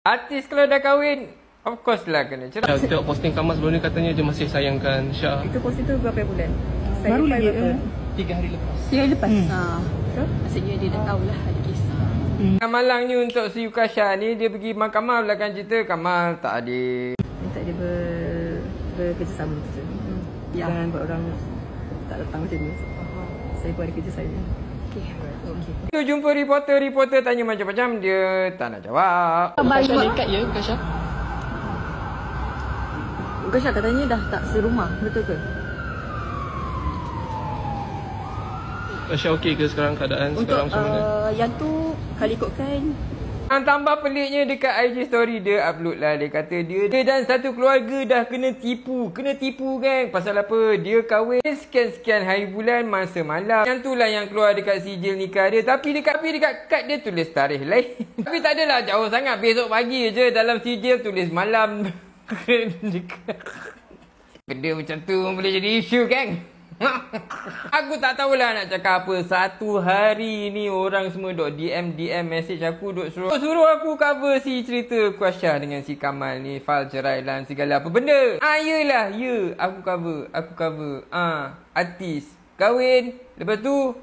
Artis kalau dah kahwin, of course lah kena cerai. Tengok posting Kamal sebelum ni katanya dia masih sayangkan Syah. Itu posting tu berapa bulan? Baru lagi 3 hari lepas. 3 hari lepas. So, maksudnya dia dah tahulah ada kisah. Malang ni untuk si Yukasha ni, dia pergi mahkamah belakang cerita Kamal tak adil. Minta dia bekerjasama tu je. Ya. Jangan buat orang tak datang macam ni. Saya pun ada kerja saya. Okey. Tu jumpa reporter tanya macam-macam, dia tak nak jawab. Syah dekat ya bukan Syah? Bukan Syah katanya dah tak serumah, betul ke? Syah okey ke sekarang keadaan Untuk sekarang macam mana? yang tu kalau ikutkan Yang tambah peliknya dekat IG story dia upload lah. Dia kata dia dan satu keluarga dah kena tipu. Kena tipu kan. Pasal apa? Dia kahwin sekian-sekian hari bulan masa malam. Yang tu lah yang keluar dekat sijil nikah dia. Tapi dekat kad dia tulis tarikh lain. Tapi tak adalah jauh sangat. Besok pagi je dalam sijil tulis malam. Benda macam tu boleh jadi isu kan? Aku tak tahulah nak cakap apa. Satu hari ni orang semua duk DM message aku, duk suruh aku cover si cerita Yukasha dengan si Kamal ni, file ceraian segala apa benda. Yelah, aku cover. Artis kahwin, lepas tu